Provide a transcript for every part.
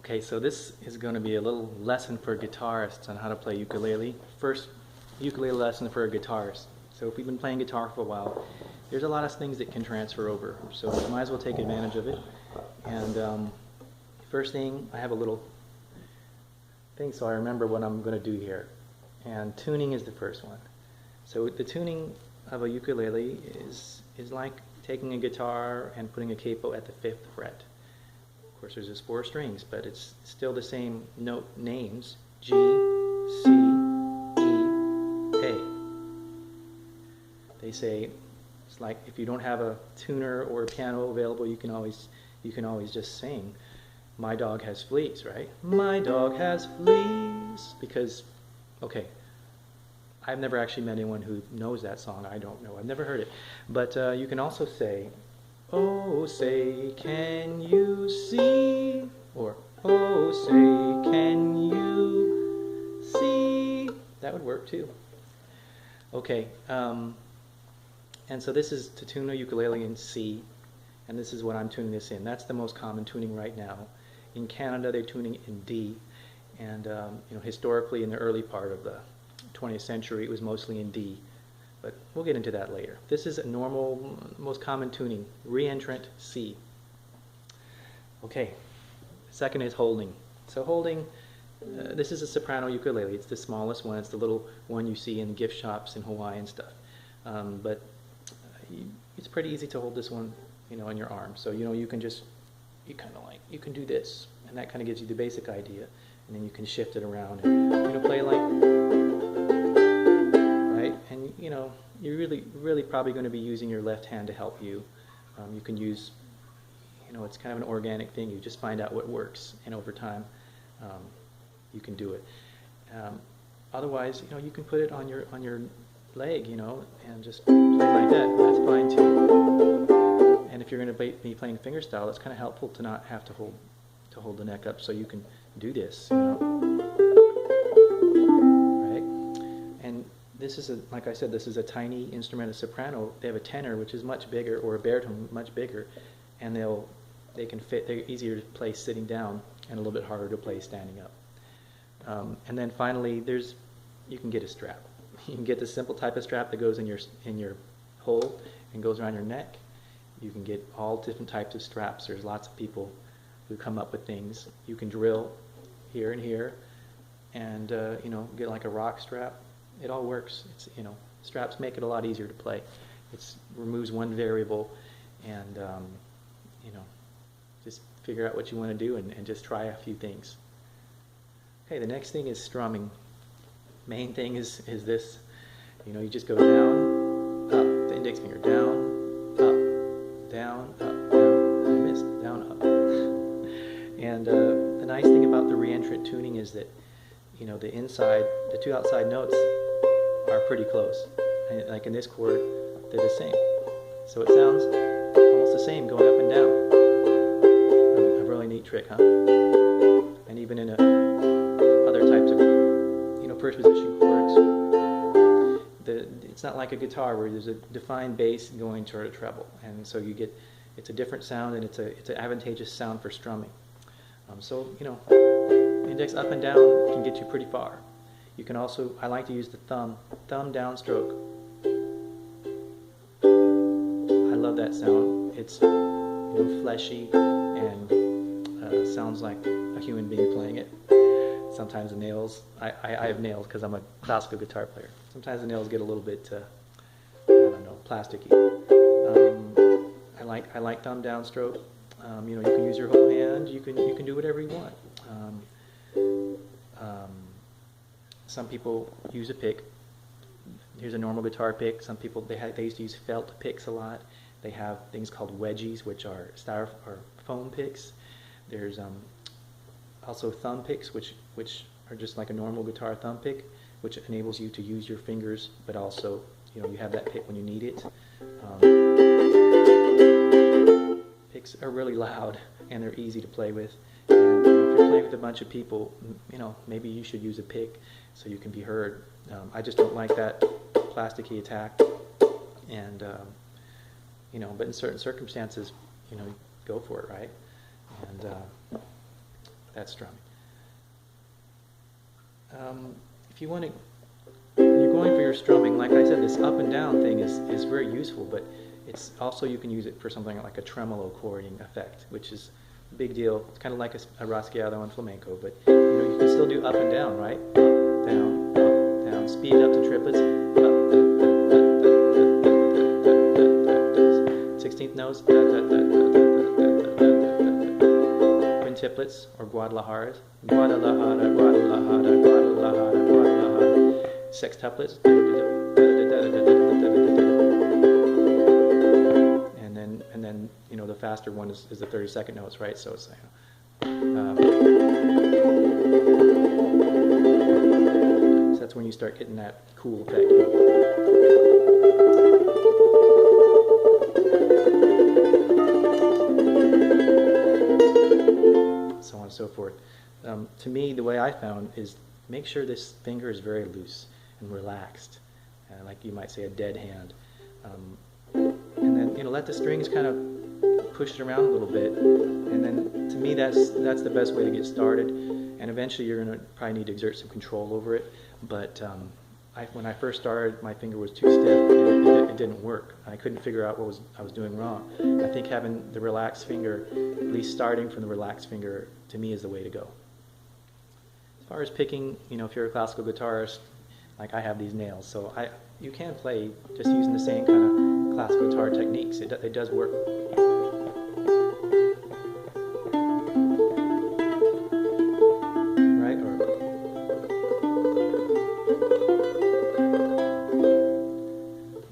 Okay, so this is going to be a little lesson for guitarists on how to play ukulele. First ukulele lesson for a guitarist. So if you've been playing guitar for a while, there's a lot of things that can transfer over. So you might as well take advantage of it. And first thing, I have a little thing so I remember what I'm going to do here. And tuning is the first one. So the tuning of a ukulele is like taking a guitar and putting a capo at the 5th fret. Of course, there's just 4 strings, but it's still the same note names: G, C, E, A. They say it's like if you don't have a tuner or a piano available, you can always just sing, "My dog has fleas," right? My dog has fleas. Because, okay, I've never actually met anyone who knows that song. I don't know. I've never heard it. But you can also say, "Oh, say, can you see?" Or, "Oh, say, can you see?" That would work too. Okay, and so this is to tune a ukulele in C, and this is what I'm tuning this in. That's the most common tuning right now. In Canada, they're tuning in D, and historically, in the early part of the 20th century, it was mostly in D. But we'll get into that later. This is a normal, most common tuning, reentrant C. Okay, second is holding. So holding, this is a soprano ukulele. It's the smallest one. It's the little one you see in gift shops in Hawaii and stuff. But it's pretty easy to hold this one, in your arm. So you can just, you can do this, and that kind of gives you the basic idea, and then you can shift it around and play like. And you're really probably going to be using your left hand to help you. You can use, it's kind of an organic thing. You just find out what works, and over time, you can do it. Otherwise, you can put it on your leg, and just play like that. That's fine too. And if you're going to be playing fingerstyle, it's kind of helpful to not have to hold the neck up, so you can do this. This is like I said, this is a tiny instrument, a soprano. They have a tenor, which is much bigger, or a baritone, much bigger, and they can fit. They're easier to play sitting down and a little bit harder to play standing up. And then finally, you can get a strap. You can get the simple type of strap that goes in your hole and goes around your neck. You can get all different types of straps. There's lots of people who come up with things. You can drill here and here, and get like a rock strap. It all works. It's straps make it a lot easier to play. It removes one variable, and just figure out what you want to do and just try a few things. Okay, the next thing is strumming. Main thing is this. You just go down, up, the index finger down, up, down, up, down. I missed down, up. And the nice thing about the reentrant tuning is that the 2 outside notes are pretty close. And like in this chord, they're the same. So it sounds almost the same going up and down. A really neat trick, huh? And even in other types of first position chords, it's not like a guitar where there's a defined bass going toward a treble, and so it's a different sound, and it's an advantageous sound for strumming. Index up and down can get you pretty far. You can also, I like to use the thumb downstroke. I love that sound. It's fleshy and sounds like a human being playing it. Sometimes the nails, I have nails because I'm a classical guitar player. Sometimes the nails get a little bit, plasticky. I like thumb downstroke. You can use your whole hand. You can do whatever you want. Some people use a pick. Here's a normal guitar pick. Some people they used to use felt picks a lot. They have things called wedgies, which are foam picks. There's also thumb picks, which are just like a normal guitar thumb pick, which enables you to use your fingers, but also you have that pick when you need it. Picks are really loud and they're easy to play with. And if you're playing with a bunch of people, maybe you should use a pick so you can be heard. I just don't like that plasticky attack, and but in certain circumstances, go for it, right? And That's strumming. If you want to, when you're going for your strumming, like I said, this up and down thing is very useful, but it's also, you can use it for something like a tremolo chording effect, which is a big deal. It's kind of like a rasgueado in flamenco, but you know, you can still do up and down, right? Up, down, up, down. Speed it up to triplets. Up, 16th notes. Quintuplets or guadalajaras. Guadalajara, Guadalajara, Guadalajara, Guadalajara. Sextuplets. And then you know, the faster one is the 32nd notes, right? So it's so that's when you start getting that cool effect. So on and so forth. To me, the way I found is make sure this finger is very loose and relaxed, like you might say a dead hand. And then, you know, let the strings kind of push it around a little bit, and then to me that's the best way to get started. And eventually you're going to probably need to exert some control over it, but when I first started, my finger was too stiff. It didn't work. I couldn't figure out what I was doing wrong. I think having the relaxed finger, at least starting from the relaxed finger, to me is the way to go. As far as picking, you know, if you're a classical guitarist, like I have these nails, so you can play just using the same kind of classical guitar techniques. It does work. Right?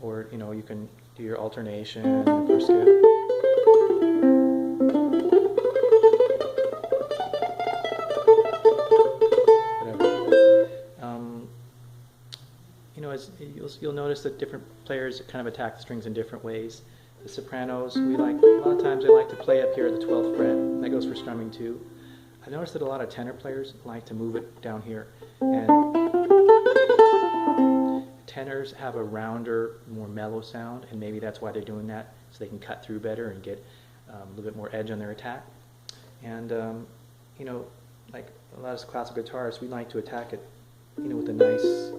Or you know, you can do your alternation, first skip. You know, you'll notice that different players kind of attack the strings in different ways. The sopranos, a lot of times they like to play up here at the 12th fret. And that goes for strumming too. I've noticed that a lot of tenor players like to move it down here. And tenors have a rounder, more mellow sound, and maybe that's why they're doing that, so they can cut through better and get a little bit more edge on their attack. And you know, like a lot of classical guitarists, we like to attack it, you know, with a nice,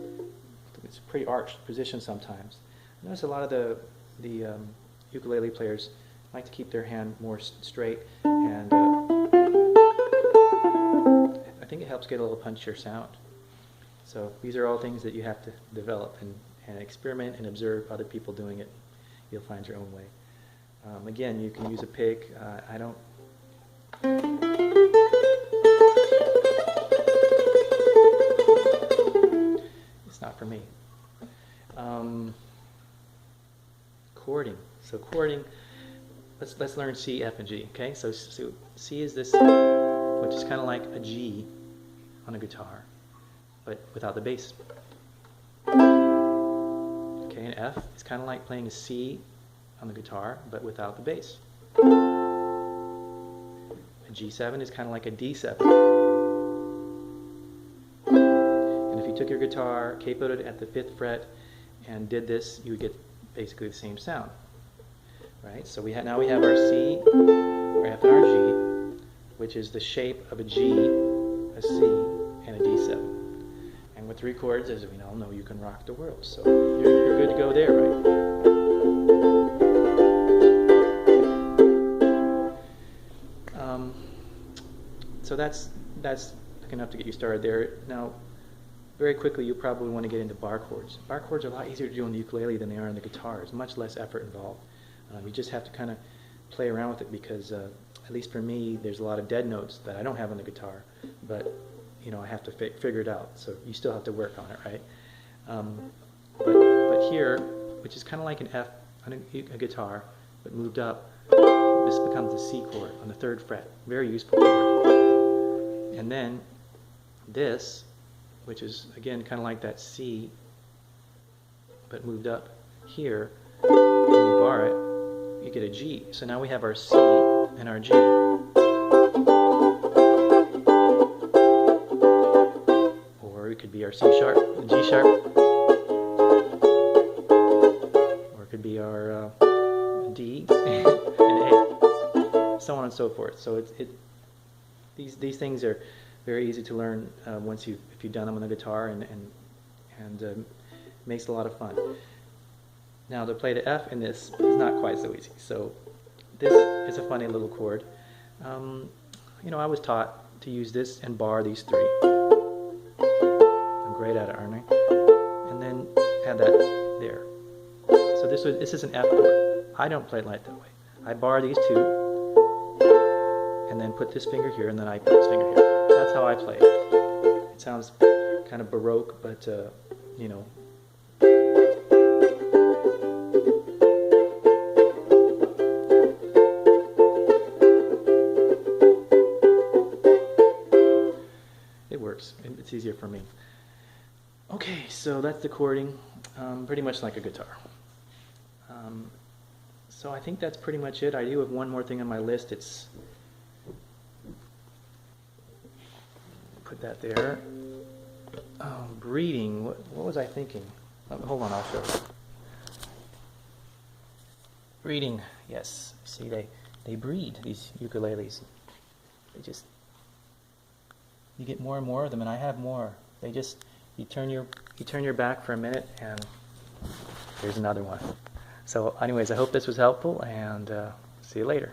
it's a pretty arched position sometimes. I notice a lot of the ukulele players like to keep their hand more straight, and I think it helps get a little punchier sound. So these are all things that you have to develop and experiment and observe other people doing it. You'll find your own way. Again, you can use a pick. I don't. It's not for me. Chording. So chording. Let's learn C, F, and G. Okay. So C is this, which is kind of like a G on a guitar, but without the bass. Okay, and F is kind of like playing a C on the guitar, but without the bass. A G7 is kind of like a D7. And if you took your guitar, capoed it at the 5th fret, and did this, you would get basically the same sound. Right? So now we have our C, our F, and our G, which is the shape of a G, a C, and a D7. And with 3 chords, as we all know, you can rock the world. So you're good to go there, right? So that's enough to get you started there. Now, very quickly, you probably want to get into bar chords. Bar chords are a lot easier to do on the ukulele than they are on the guitar. There's much less effort involved. You just have to kind of play around with it because, at least for me, there's a lot of dead notes that I don't have on the guitar, but you know, I have to figure it out. So you still have to work on it, right? But here, which is kind of like an F on a guitar, but moved up, this becomes the C chord on the 3rd fret. Very useful chord. And then this, which is again kind of like that C, but moved up here, when you bar it, you get a G. So now we have our C and our G. Or it could be our C sharp, and G sharp. Or it could be our D and A. So on and so forth. So These things are very easy to learn if you've done them on the guitar, and makes a lot of fun. Now to play the F in this is not quite so easy. So this is a funny little chord. I was taught to use this and bar these three. I'm great at it, aren't I? And then add that there. So this is an F chord. I don't play it like that way. I bar these two, and then put this finger here, and then I put this finger here. That's how I play it. It sounds kind of Baroque, but it works. It's easier for me. Okay, so that's the chording, pretty much like a guitar. So I think that's pretty much it. I do have one more thing on my list. It's put that there. Breeding. What was I thinking? Hold on, I'll show you. Breeding. Yes. See, they breed, these ukuleles. You get more and more of them, and I have more. You turn your back for a minute, and here's another one. So anyways, I hope this was helpful, and see you later.